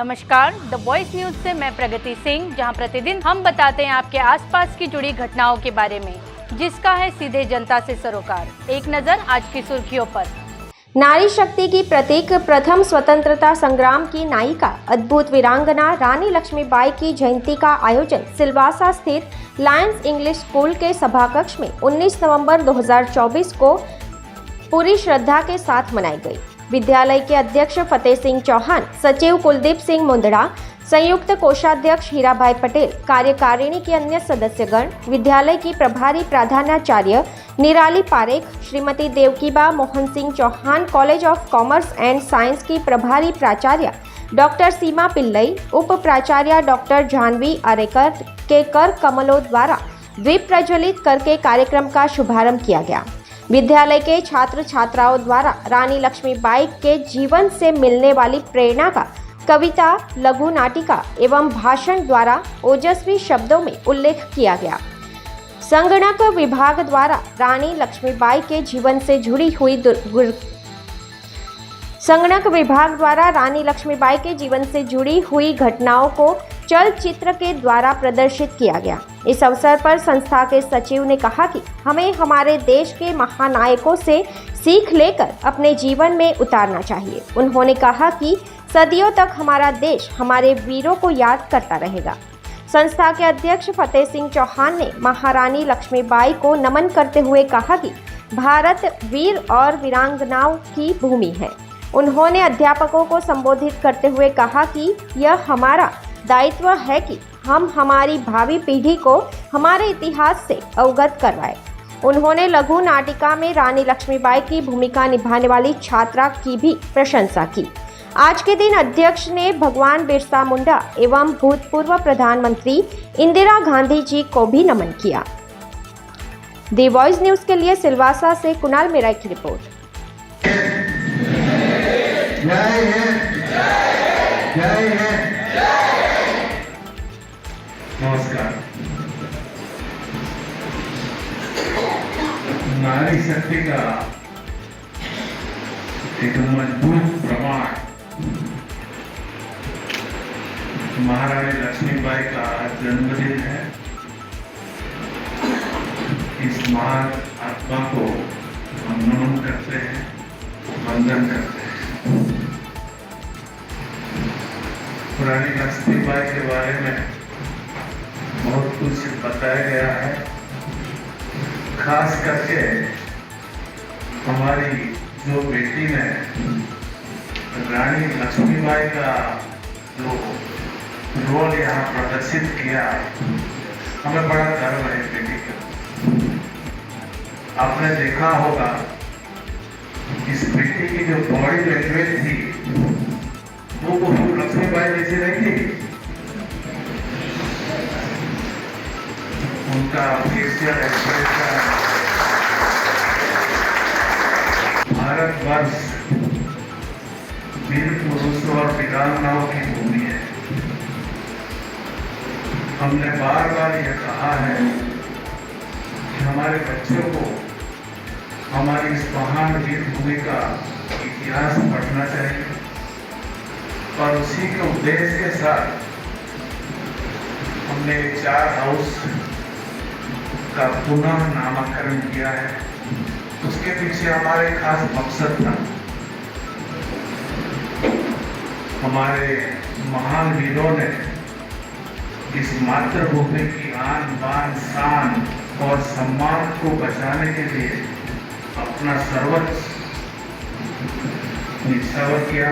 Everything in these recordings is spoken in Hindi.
नमस्कार, द वॉइस न्यूज से मैं प्रगति सिंह, जहां प्रतिदिन हम बताते हैं आपके आसपास की जुड़ी घटनाओं के बारे में, जिसका है सीधे जनता से सरोकार। एक नजर आज की सुर्खियों पर। नारी शक्ति की प्रतीक, प्रथम स्वतंत्रता संग्राम की नायिका, अद्भुत वीरांगना रानी लक्ष्मीबाई की जयंती का आयोजन सिलवासा स्थित लायंस इंग्लिश स्कूल के सभाकक्ष में 19 नवंबर 2024 को पूरी श्रद्धा के साथ मनाई गई। विद्यालय के अध्यक्ष फतेह सिंह चौहान, सचिव कुलदीप सिंह मुंदड़ा, संयुक्त कोषाध्यक्ष हीराभाई पटेल, कार्यकारिणी के अन्य सदस्यगण, विद्यालय की प्रभारी प्रधानाचार्य Nirali Parekh, Shrimati Devkiba Mohan Singh Chauhan, college of commerce and science की प्रभारी प्राचार्य डॉक्टर सीमा पिल्लई, उप प्राचार्य डॉक्टर जानवी आरेकर के कर कमलों द्वारा दीप प्रज्वलित करके कार्यक्रम का शुभारंभ किया गया। विद्यालय के छात्र छात्राओं द्वारा रानी लक्ष्मीबाई के जीवन से मिलने वाली प्रेरणा का कविता, लघु नाटिका एवं भाषण द्वारा ओजस्वी शब्दों में उल्लेख किया गया। संगणक विभाग द्वारा रानी लक्ष्मीबाई के जीवन से जुड़ी हुई घटनाओं को चलचित्र के द्वारा प्रदर्शित किया गया। इस अवसर पर संस्था के सचिव ने कहा कि हमें हमारे देश के महानायकों से सीख लेकर अपने जीवन में उतारना चाहिए। उन्होंने कहा कि सदियों तक हमारा देश हमारे वीरों को याद करता रहेगा। संस्था के अध्यक्ष फतेह सिंह चौहान ने महारानी लक्ष्मीबाई को नमन करते हुए कहा कि भारत वीर और वीरांगनाओं की भूमि है। उन्होंने अध्यापकों को संबोधित करते हुए कहा कि यह हमारा दायित्व है कि हम हमारी भावी पीढ़ी को हमारे इतिहास से अवगत करवाएं। उन्होंने लघु नाटिका में रानी लक्ष्मीबाई की भूमिका निभाने वाली छात्रा की भी प्रशंसा की। आज के दिन अध्यक्ष ने भगवान बिरसा मुंडा एवं भूतपूर्व प्रधानमंत्री इंदिरा गांधी जी को भी नमन किया। द वॉइस न्यूज के लिए सिलवासा से कुणाल मेरा की रिपोर्ट। नमस्कार। नारी शक्ति का एक मजबूत प्रमाण महारानी लक्ष्मीबाई का जन्मदिन है। इस महान आत्मा को हम नमन करते हैं, वंदन करते हैं। रानी लक्ष्मीबाई के बारे में बहुत कुछ बताया गया है। खास करके हमारी जो बेटी ने रानी लक्ष्मीबाई का जो रोल यहाँ प्रदर्शित किया, हमें बड़ा गर्व है बेटी का। आपने देखा होगा इस बेटी की जो बॉडी लैंग्वेज थी वो लक्ष्मीबाई जैसी नहीं थी। उनका फेशियल एक्सप्रेशन, भारतवर्ष वीर पुरुषों और वीरांगनाओं की भूमि है। हमने बार बार यह कहा है कि हमारे बच्चों को हमारी इस महान वीर भूमि का इतिहास पढ़ना चाहिए और उसी के उद्देश्य के साथ हमने 4 हाउस का पुनः नामकरण किया है। उसके पीछे हमारा एक खास मकसद था। हमारे महान वीरों ने इस मातृभूमि की आन बान शान और सम्मान को बचाने के लिए अपना सर्वोच्च निछावर किया।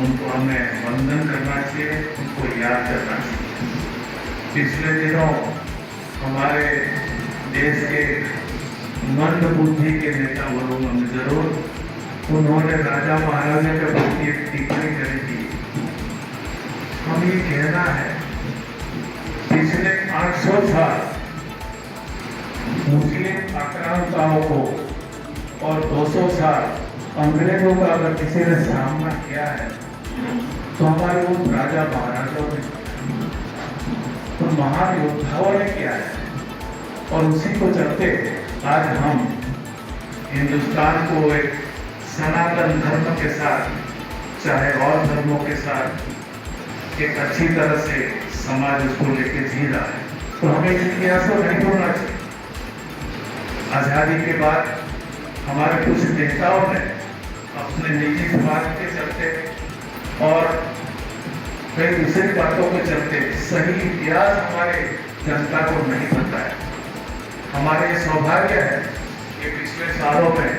उनको हमें वंदन करना चाहिए, उनको याद करना चाहिए। पिछले दिनों हमारे देश के मंद बुद्धि के नेता वर्गों में जरूर उन्होंने राजा महाराजा के प्रति एक टिप्पणी करी थी। हम ये कहना है, पिछले 800 साल मुस्लिम आक्रांताओं को और 200 साल अंग्रेजों का अगर किसी ने सामना किया है तो हमारे उन राजा महाराजाओं ने, तो महान योद्धाओं ने किया है। और उसी को चलते आज हम हिंदुस्तान को एक सनातन धर्म के साथ चाहे और धर्मों के साथ एक अच्छी तरह से समाज उसको लेके जी रहा है, तो हमें इस इतिहास को नहीं भूलना चाहिए। आजादी के बाद हमारे कुछ नेताओं ने अपने निजी स्वार्थ के चलते और कई दूसरी बातों के चलते सही इतिहास हमारे जनता को नहीं पता है। हमारे सौभाग्य है कि पिछले सालों में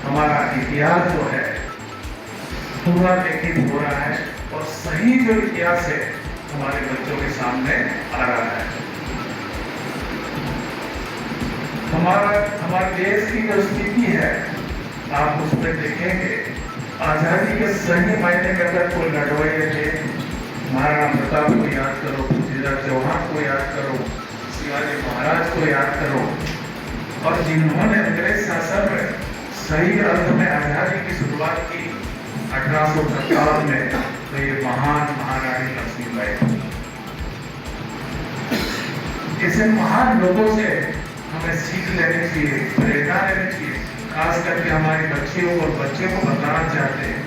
हमारा इतिहास जो है पूरा लेखित हो रहा है और सही जो इतिहास है हमारे बच्चों के सामने आ रहा है। हमारे देश की जो स्थिति है आप उसमें देखेंगे, आजादी के सही मायने में अगर कोई लड़वैये थे, महाराणा प्रताप को याद करो, पृथ्वीराज चौहान को याद करो, शिवाजी महाराज को याद करो, और जिन्होंने अंग्रेज शासन में सही अर्थ में आजादी की शुरुआत की 1857 में, तो ये महान महारानी लक्ष्मीबाई। ऐसे महान लोगों से हमें सीख लेनी चाहिए, प्रेरणा लेनी चाहिए। खास करके हमारी बच्चियों और बच्चे को बताना चाहते हैं,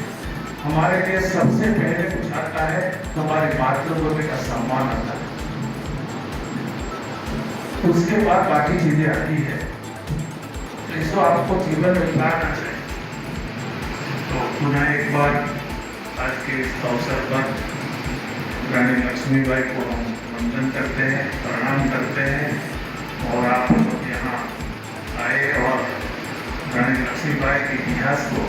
हमारे लिए सबसे पहले कुछ आता है तो हमारी मातृभूमि का सम्मान आता है, उसके बाद बाकी चीजें आती है। तो इसको आपको जीवन में उतारना चाहिए। तो पुनः एक बार आज के इस अवसर पर रानी लक्ष्मीबाई को हम वंदन करते हैं, प्रणाम करते हैं, और आप लोग यहाँ आए और रानी लक्ष्मीबाई के इतिहास को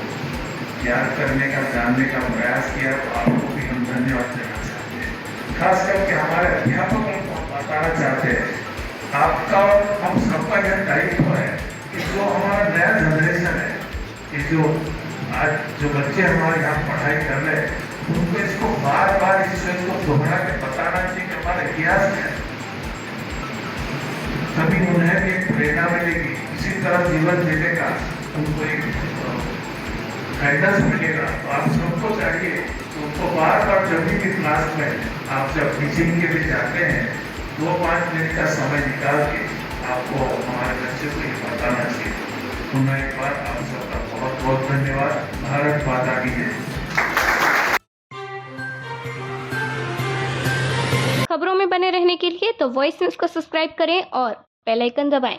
याद करने का, जानने का प्रयास किया, तो आपको भी हम धन्यवाद देना चाहते हैं। खास करके हमारे अध्यापकों को हम बताना चाहते हैं, आपका और हम सबका यह दायित्व है कि जो हमारा नया जनरेशन है, कि जो आज जो बच्चे हमारे यहाँ पढ़ाई कर रहे हैं, उनको इसको बार बार इस चीज को दोहरा के बताना चाहिए कि हमारा इतिहास है। तभी उन्हें भी एक प्रेरणा मिलेगी, इसी तरह जीवन जीने का उनको एक गाइडेंस मिलेगा। तो आप सबको चाहिए तो उनको बार बार जब भी क्लास में आप जब टीचिंग के लिए जाते हैं, 2-5 मिनट का समय निकाल के आपको हमारे बच्चे को ये बताना चाहिए। तो मैं एक बार आप सबका बहुत बहुत धन्यवाद। भारत माता की जय। खबरों में बने रहने के लिए तो वॉइस न्यूज को सब्सक्राइब करें और बेल आइकन दबाएं।